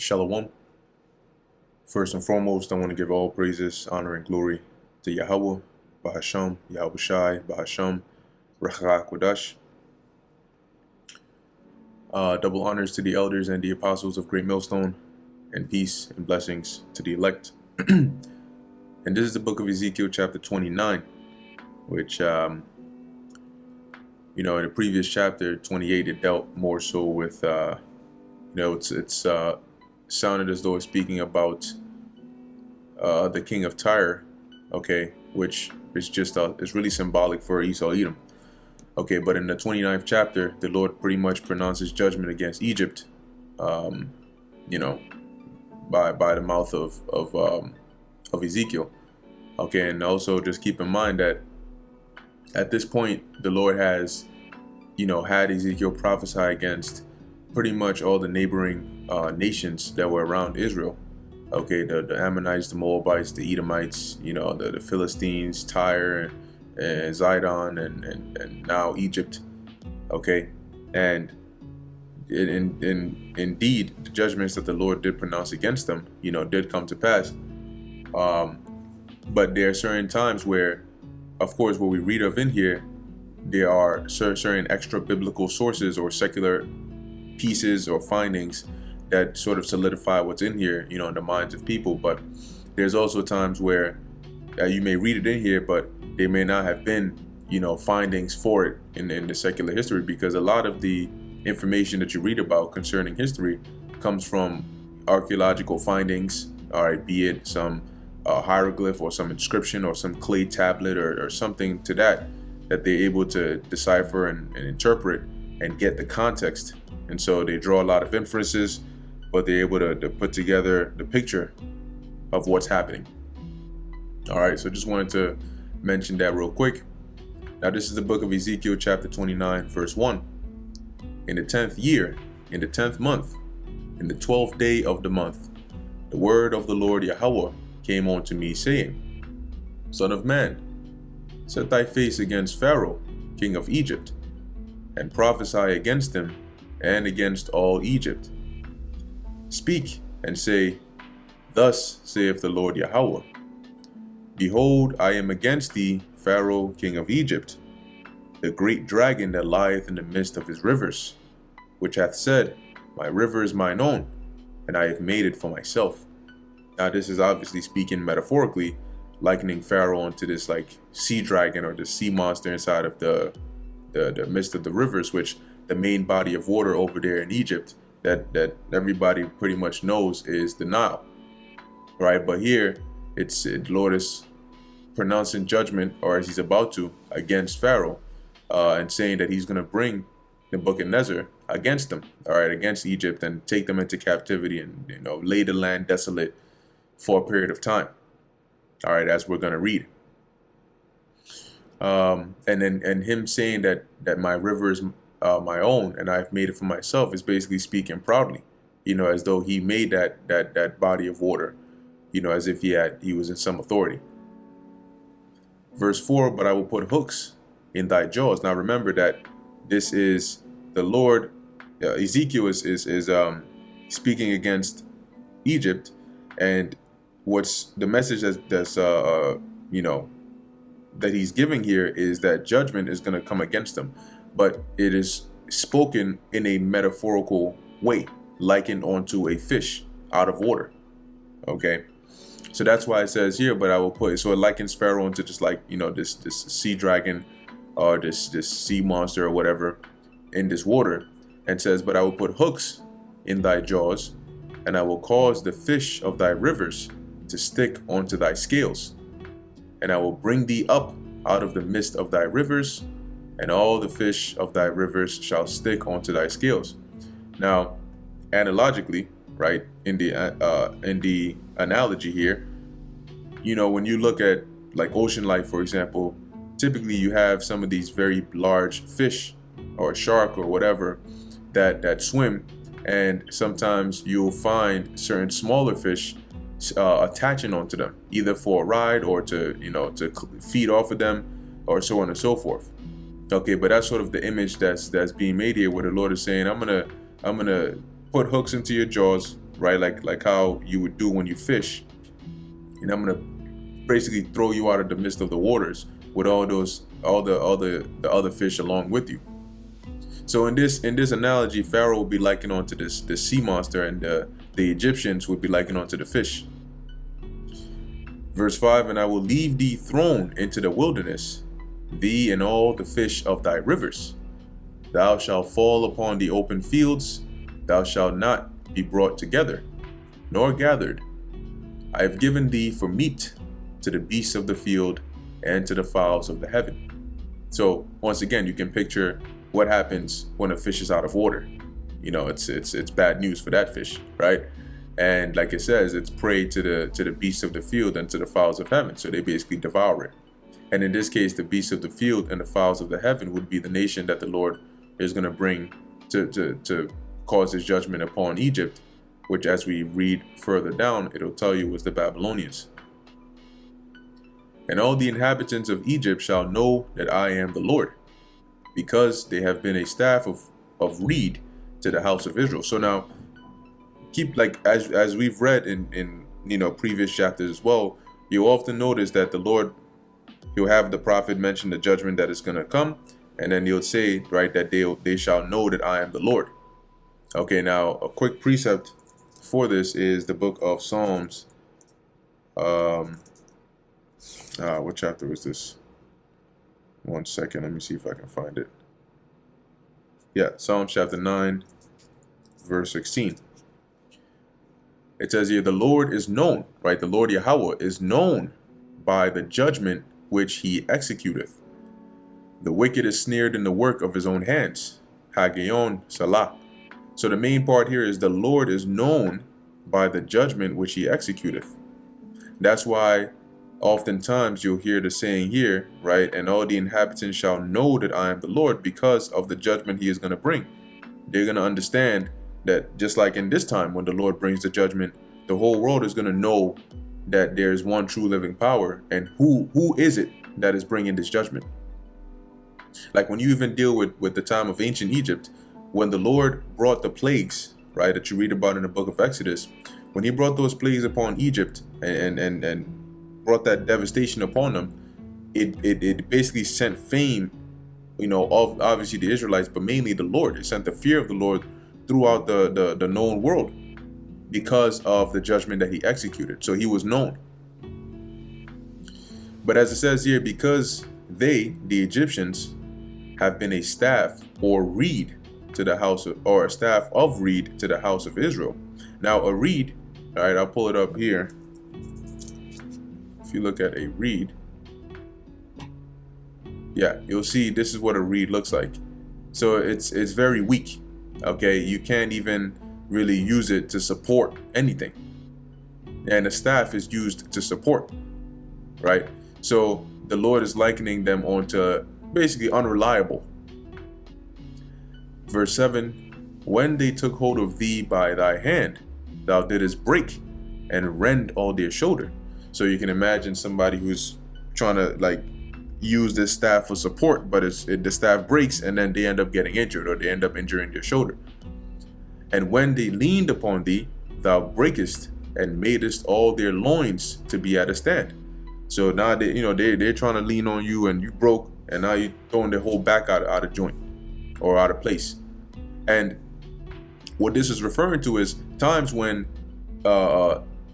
Shalom. First and foremost, I want to give all praises, honor, and glory to Yahweh, Bahasham, Yahweh Shai, Bahasham, Rachah Kodash. Double honors to the elders and the apostles of Great Millstone, and peace and blessings to the elect. And this is the book of Ezekiel Chapter 29, which, in the previous chapter, 28, it dealt more so with, it's sounded as though it's speaking about the king of Tyre, okay, which is just is really symbolic for Esau Edom. Okay, but in the 29th chapter, the Lord pretty much pronounces judgment against Egypt, by the mouth of Ezekiel. Okay, and also just keep in mind that at this point, the Lord has, had Ezekiel prophesy against pretty much all the neighboring nations that were around Israel. Okay, the Ammonites, the Moabites, the Edomites, the Philistines, Tyre, and Zidon, and now Egypt. Okay, and indeed, the judgments that the Lord did pronounce against them, did come to pass. But there are certain times where, of course, what we read of in here, there are certain extra biblical sources or secular pieces or findings that sort of solidify what's in here, in the minds of people. But there's also times where you may read it in here, but there may not have been, findings for it in the secular history, because a lot of the information that you read about concerning history comes from archaeological findings, all right, be it some hieroglyph or some inscription or some clay tablet or something to that they're able to decipher and interpret and get the context. And so they draw a lot of inferences, but they're able to put together the picture of what's happening. All right, so just wanted to mention that real quick. Now, this is the book of Ezekiel chapter 29, verse 1. In the 10th year, in the 10th month, in the 12th day of the month, the word of the Lord Yahweh came unto me, saying, Son of man, set thy face against Pharaoh, king of Egypt, and prophesy against him and against all Egypt. Speak and say, Thus saith the Lord Yahweh, Behold, I am against thee, Pharaoh, king of Egypt, the great dragon that lieth in the midst of his rivers, which hath said, My river is mine own, and I have made it for myself. Now this is obviously speaking metaphorically, likening Pharaoh into this like sea dragon or the sea monster inside of the midst of the rivers, which the main body of water over there in Egypt that everybody pretty much knows is the Nile, right? But here the Lord is pronouncing judgment, or as he's about to, against Pharaoh, and saying that he's going to bring Nebuchadnezzar against them, all right, against Egypt, and take them into captivity and lay the land desolate for a period of time. All right, as we're going to read. And him saying that my river is my own and I've made it for myself is basically speaking proudly, as though he made that body of water, as if he was in some authority. Verse 4, but I will put hooks in thy jaws. Now remember that this is the Lord. Ezekiel is speaking against Egypt, and what's the message that's that he's giving here is that judgment is going to come against them, but it is spoken in a metaphorical way, likened onto a fish out of water. Okay, so that's why it says here, but I will put, so it likens Pharaoh into just like, this sea dragon or this sea monster or whatever in this water, and says, but I will put hooks in thy jaws, and I will cause the fish of thy rivers to stick onto thy scales, and I will bring thee up out of the midst of thy rivers, and all the fish of thy rivers shall stick onto thy scales. Now, analogically, right, in the analogy here, when you look at like ocean life, for example, typically you have some of these very large fish or shark or whatever that swim, and sometimes you'll find certain smaller fish attaching onto them, either for a ride or to feed off of them, or so on and so forth. Okay, but that's sort of the image that's being made here, where the Lord is saying, I'm gonna put hooks into your jaws, right? Like how you would do when you fish. And I'm gonna basically throw you out of the midst of the waters with all the other fish along with you. So in this analogy, Pharaoh would be likened onto this sea monster, and the Egyptians would be likened onto the fish. Verse 5, and I will leave thee thrown into the wilderness, thee and all the fish of thy rivers. Thou shalt fall upon the open fields, thou shalt not be brought together, nor gathered. I have given thee for meat to the beasts of the field and to the fowls of the heaven. So once again, you can picture what happens when a fish is out of water. You know, it's bad news for that fish, right? And like it says, it's prey to the beasts of the field and to the fowls of heaven. So they basically devour it. And in this case, the beasts of the field and the fowls of the heaven would be the nation that the Lord is going to bring to cause his judgment upon Egypt, which, as we read further down, it'll tell you was the Babylonians. And all the inhabitants of Egypt shall know that I am the Lord, because they have been a staff of reed to the house of Israel. So now, keep, like, as we've read in previous chapters as well, you'll often notice that the Lord, he'll have the prophet mention the judgment that is going to come, and then he'll say, right, that they shall know that I am the Lord. Okay, now a quick precept for this is the book of Psalms. What chapter is this? 1 second, let me see if I can find it. Yeah, Psalms chapter 9, verse 16. It says here, the Lord is known, right? The Lord Yahweh is known by the judgment which he executeth. The wicked is snared in the work of his own hands. Hageon Salah. So the main part here is the Lord is known by the judgment which he executeth. That's why oftentimes you'll hear the saying here, right? And all the inhabitants shall know that I am the Lord, because of the judgment he is going to bring. They're going to understand that just like in this time when the Lord brings the judgment, the whole world is going to know that there's one true living power, and who is it that is bringing this judgment. Like when you even deal with the time of ancient Egypt, when the Lord brought the plagues, right, that you read about in the book of Exodus, when he brought those plagues upon Egypt and brought that devastation upon them, it basically sent fame, of obviously the Israelites, but mainly the Lord. It sent the fear of the Lord throughout the known world because of the judgment that he executed. So he was known. But as it says here, because they, the Egyptians, have been a staff or reed to the house of, or a staff of reed to the house of Israel. Now a reed, all right, I'll pull it up here. If you look at a reed, yeah, you'll see this is what a reed looks like. So it's very weak. Okay, you can't even really use it to support anything. And a staff is used to support, right? So the Lord is likening them onto basically unreliable. Verse 7, when they took hold of thee by thy hand, thou didst break and rend all their shoulder. So you can imagine somebody who's trying to like use this staff for support, but the staff breaks and then they end up getting injured, or they end up injuring their shoulder. And when they leaned upon thee, thou breakest and madest all their loins to be at a stand. So now they're trying to lean on you, and you broke, and now you're throwing their whole back out of joint or out of place. And what this is referring to is times when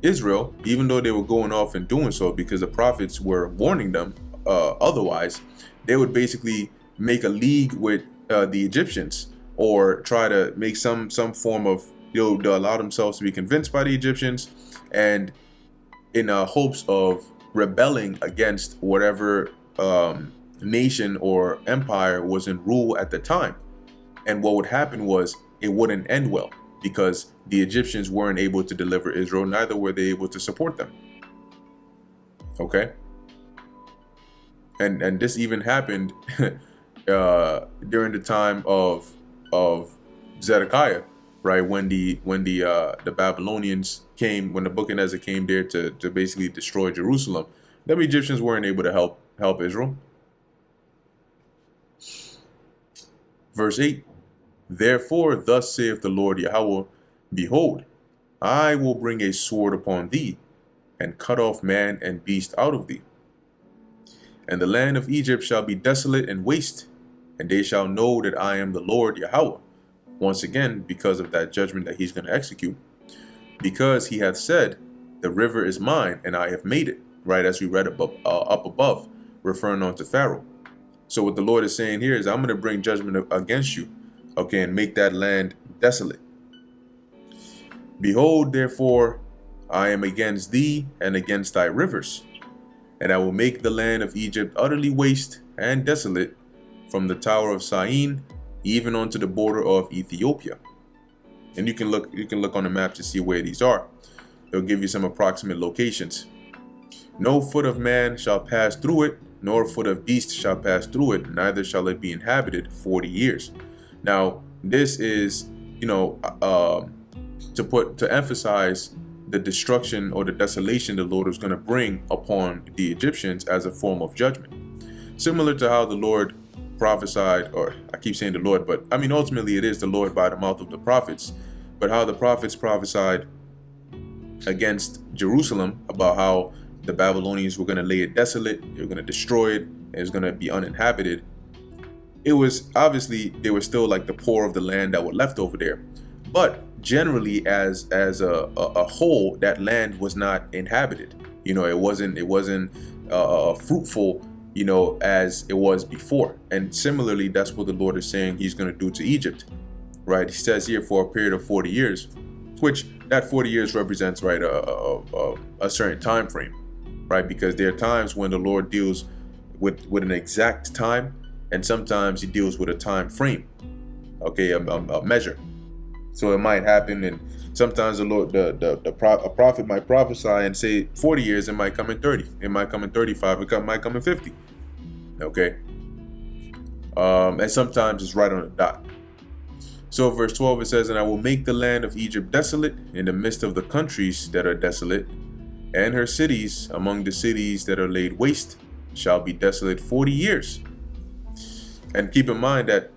Israel, even though they were going off and doing so because the prophets were warning them otherwise, they would basically make a league with the Egyptians, or try to make some form of, they'll allow themselves to be convinced by the Egyptians, and in hopes of rebelling against whatever nation or empire was in rule at the time. And what would happen was it wouldn't end well, because the Egyptians weren't able to deliver Israel, neither were they able to support them. Okay? And this even happened during the time of Zedekiah, right? When the Babylonians came, when Nebuchadnezzar came there to basically destroy Jerusalem, the Egyptians weren't able to help Israel. Verse 8, therefore thus saith the Lord Yahweh, behold, I will bring a sword upon thee, and cut off man and beast out of thee. And the land of Egypt shall be desolate and waste, and they shall know that I am the Lord Yahweh. Once again, because of that judgment that he's going to execute. Because he hath said, the river is mine, and I have made it. Right, as we read up above, referring on to Pharaoh. So what the Lord is saying here is, I'm going to bring judgment against you, okay, and make that land desolate. Behold, therefore, I am against thee and against thy rivers, and I will make the land of Egypt utterly waste and desolate, from the tower of Syene even unto the border of Ethiopia. And you can look on the map to see where these are. They'll give you some approximate locations. No foot of man shall pass through it, nor foot of beast shall pass through it, neither shall it be inhabited 40 years. Now, this is, to emphasize the destruction or the desolation the Lord is going to bring upon the Egyptians as a form of judgment. Similar to how the Lord prophesied, or I keep saying the Lord, but I mean, ultimately it is the Lord by the mouth of the prophets, but how the prophets prophesied against Jerusalem about how the Babylonians were going to lay it desolate, they were going to destroy it, and it was going to be uninhabited. It was obviously, they were still like the poor of the land that were left over there. But generally, as a whole, that land was not inhabited. It wasn't fruitful, as it was before. And similarly, that's what the Lord is saying he's going to do to Egypt, right? He says here for a period of 40 years, which that 40 years represents, right, a certain time frame, right? Because there are times when the Lord deals with an exact time, and sometimes he deals with a time frame, okay, a measure. So it might happen, and sometimes the Lord, a prophet might prophesy and say 40 years, it might come in 30, it might come in 35, it might come in 50, okay? And sometimes it's right on the dot. So verse 12, it says, and I will make the land of Egypt desolate in the midst of the countries that are desolate, and her cities among the cities that are laid waste shall be desolate 40 years. And keep in mind that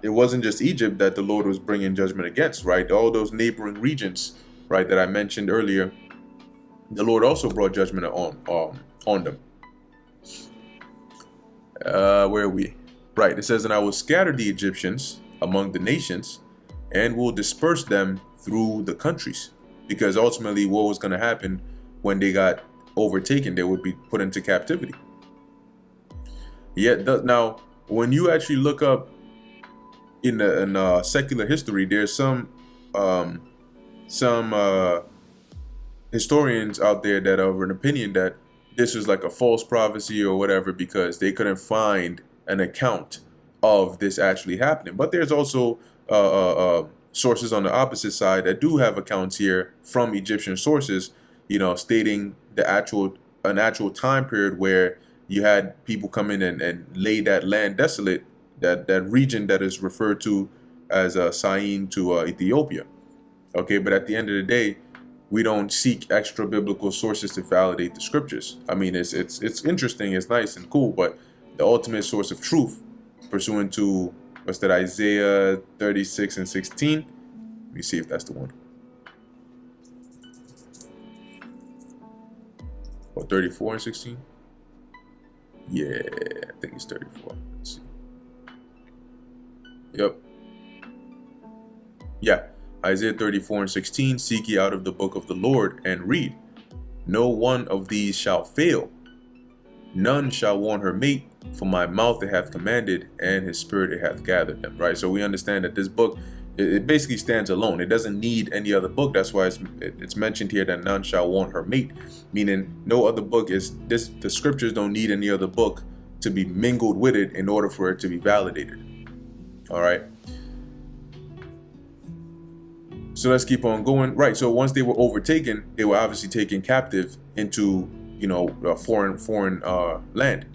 it wasn't just Egypt that the Lord was bringing judgment against, right? All those neighboring regions, right, that I mentioned earlier, the Lord also brought judgment on them. Where are we? Right, it says, and I will scatter the Egyptians among the nations and will disperse them through the countries. Because ultimately what was going to happen when they got overtaken, they would be put into captivity. Yet now, when you actually look up in secular history, there's some historians out there that are of an opinion that this is like a false prophecy or whatever, because they couldn't find an account of this actually happening. But there's also sources on the opposite side that do have accounts here from Egyptian sources, stating an actual time period where you had people come in and lay that land desolate, that region that is referred to as Syene to Ethiopia. Okay, but at the end of the day, we don't seek extra biblical sources to validate the scriptures. I mean, it's interesting, it's nice and cool, but the ultimate source of truth, pursuant to, what's that, Isaiah 36 and 16? Let me see if that's the one. Or 34 and 16? Yeah, I think it's 34. Let's see. Yep. Yeah. Isaiah 34 and 16, seek ye out of the book of the Lord and read. No one of these shall fail. None shall warn her mate, for my mouth it hath commanded, and his spirit it hath gathered them. Right? So we understand that this book, it basically stands alone. It doesn't need any other book. That's why it's mentioned here that none shall warn her mate, meaning no other book is this. The scriptures don't need any other book to be mingled with it in order for it to be validated. All right. So let's keep on going. Right. So once they were overtaken, they were obviously taken captive into, a foreign land.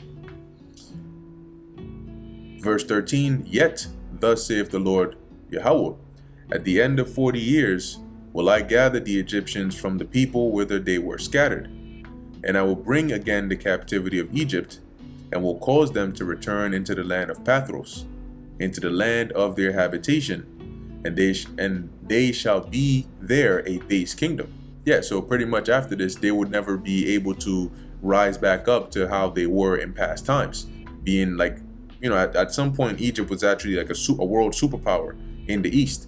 Verse 13, yet thus saith the Lord Yahweh, at the end of 40 years will I gather the Egyptians from the people whither they were scattered, and I will bring again the captivity of Egypt, and will cause them to return into the land of Pathros, into the land of their habitation, and they shall be there a base kingdom. Yeah, so pretty much after this, they would never be able to rise back up to how they were in past times, being like, at some point Egypt was actually like a world superpower in the East.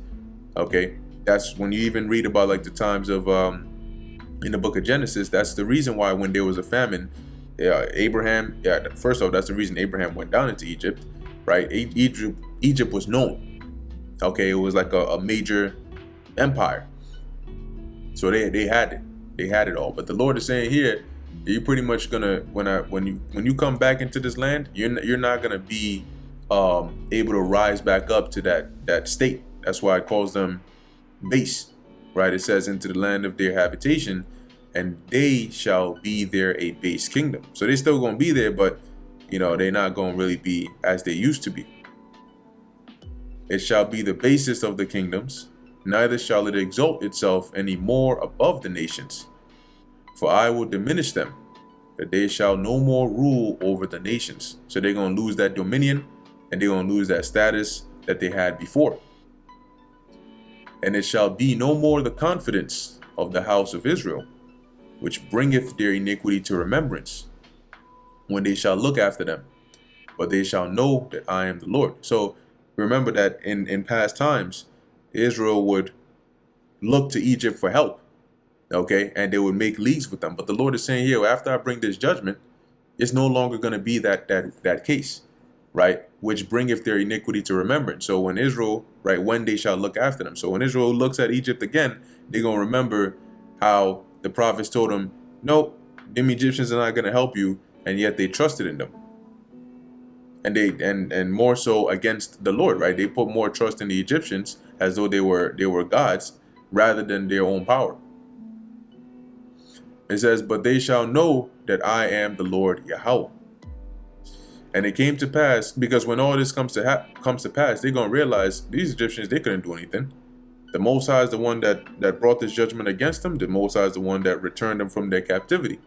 Okay, that's when you even read about like the times of in the book of Genesis. That's the reason why when there was a famine, Abraham. Yeah, first off, that's the reason Abraham went down into Egypt, right? Egypt was known. Okay, it was like a major empire. So they had it all. But the Lord is saying here, you're pretty much gonna when you come back into this land, you're not gonna be able to rise back up to that state. That's why it calls them base, right? It says into the land of their habitation, and they shall be there a base kingdom. So they're still gonna be there, but they're not gonna really be as they used to be. It shall be the basis of the kingdoms, neither shall it exalt itself any more above the nations. For I will diminish them, that they shall no more rule over the nations. So they're going to lose that dominion, and they're going to lose that status that they had before. And it shall be no more the confidence of the house of Israel, which bringeth their iniquity to remembrance, when they shall look after them. But they shall know that I am the Lord. So remember that in past times, Israel would look to Egypt for help, okay, and they would make leagues with them. But the Lord is saying here, after I bring this judgment, it's no longer going to be that case, right? Which bringeth their iniquity to remembrance. So when Israel, right, when they shall look after them. So when Israel looks at Egypt again, they're going to remember how the prophets told them, no, them Egyptians are not going to help you, and yet they trusted in them. And they and more so against the Lord, right? They put more trust in the Egyptians as though they were gods rather than their own power. It says, but they shall know that I am the Lord Yahweh. And it came to pass, because when all this comes to pass, they're gonna realize these Egyptians, they couldn't do anything. The Most High is the one that brought this judgment against them. The Most High is the one that returned them from their captivity.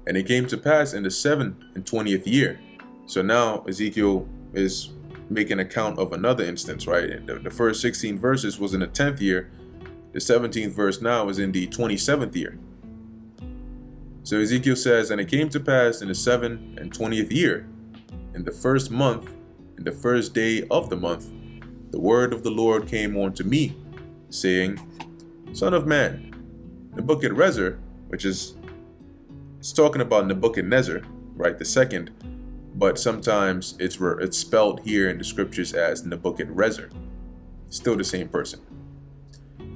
And it came to pass in the 27th year. So now Ezekiel is making account of another instance, right? The first 16 verses was in the 10th year. The 17th verse now is in the 27th year. So Ezekiel says, and it came to pass in the 27th year, in the first month, in the first day of the month, the word of the Lord came unto me, saying, Son of man, Nebuchadrezzar, which is, it's talking about Nebuchadnezzar, right, the second, but sometimes it's spelled here in the scriptures as Nebuchadrezzar. Still the same person.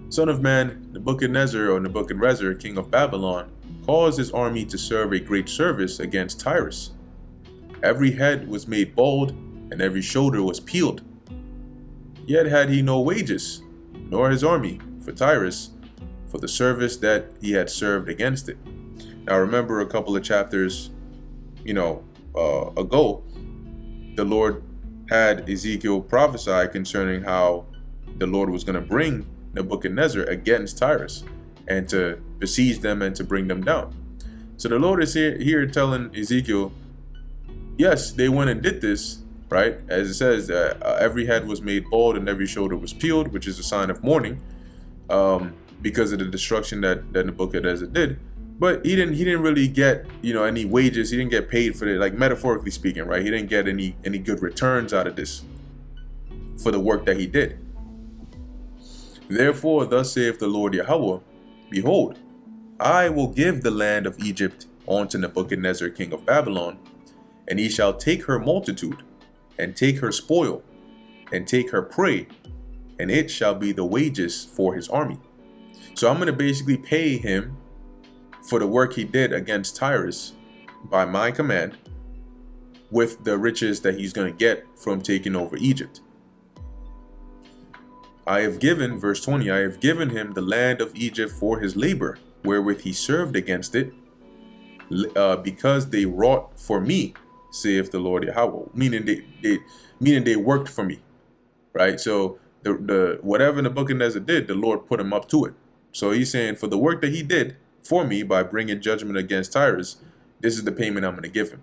Son of man, Nebuchadnezzar, or Nebuchadrezzar, king of Babylon, caused his army to serve a great service against Tyrus. Every head was made bald, and every shoulder was peeled. Yet had he no wages, nor his army, for Tyrus, for the service that he had served against it. Now remember, a couple of chapters, ago, the Lord had Ezekiel prophesy concerning how the Lord was going to bring Nebuchadnezzar against Tyrus and to besiege them and to bring them down. So the Lord is here telling Ezekiel, yes, they went and did this, right? As it says, every head was made bald and every shoulder was peeled, which is a sign of mourning, because of the destruction that Nebuchadnezzar did. But he didn't really get, any wages. He didn't get paid for it, like metaphorically speaking, right? He didn't get any good returns out of this for the work that he did. Therefore, thus saith the Lord Yahweh, behold, I will give the land of Egypt unto Nebuchadnezzar, king of Babylon, and he shall take her multitude, and take her spoil, and take her prey, and it shall be the wages for his army. So I'm going to basically pay him for the work he did against Tyrus by my command, with the riches that he's going to get from taking over Egypt. I have given, verse 20, I have given him the land of Egypt for his labor, wherewith he served against it, because they wrought for me, saith the Lord Yahweh. Meaning they worked for me, right? So the whatever Nebuchadnezzar did, the Lord put him up to it. So he's saying, for the work that he did for me by bringing judgment against Tyrus, this is the payment I'm going to give him.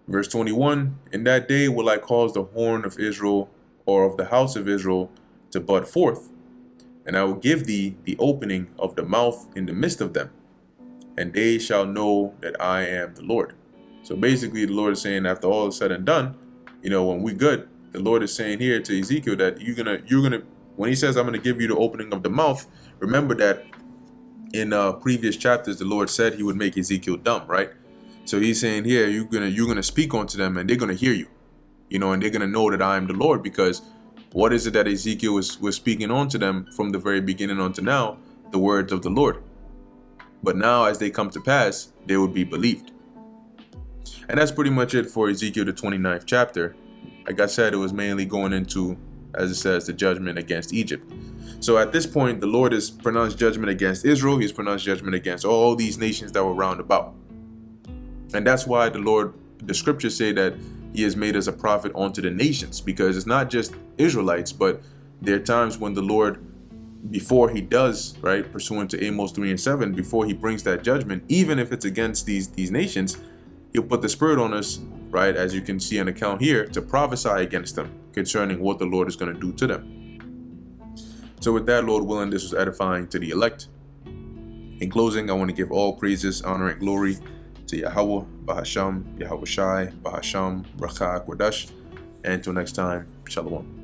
Verse 21, in that day will I cause the horn of Israel, or of the house of Israel, to bud forth, and I will give thee the opening of the mouth in the midst of them, and they shall know that I am the Lord. So basically, the Lord is saying, after all is said and done, when we good, the Lord is saying here to Ezekiel that you're gonna, when he says, I'm gonna give you the opening of the mouth, remember that in previous chapters, the Lord said he would make Ezekiel dumb, right? So he's saying here, you're gonna speak unto them, and they're gonna hear you, and they're gonna know that I am the Lord, because what is it that Ezekiel was speaking unto them from the very beginning unto now? The words of the Lord. But now, as they come to pass, they would be believed. And that's pretty much it for Ezekiel, the 29th chapter. Like I said, it was mainly going into, as it says, the judgment against Egypt. So at this point, the Lord has pronounced judgment against Israel. He's pronounced judgment against all these nations that were round about. And that's why the scriptures say that he has made us a prophet unto the nations, because it's not just Israelites, but there are times when the Lord, before he does, right, pursuant to Amos 3 and 7, before he brings that judgment, even if it's against these nations, he'll put the Spirit on us, right, as you can see an account here, to prophesy against them concerning what the Lord is going to do to them. So with that, Lord willing, this was edifying to the elect. In closing, I want to give all praises, honor, and glory to Yahweh, Bahasham, Yahweh Shai, Bahasham, Brachah, Kodash. And until next time, Shalom.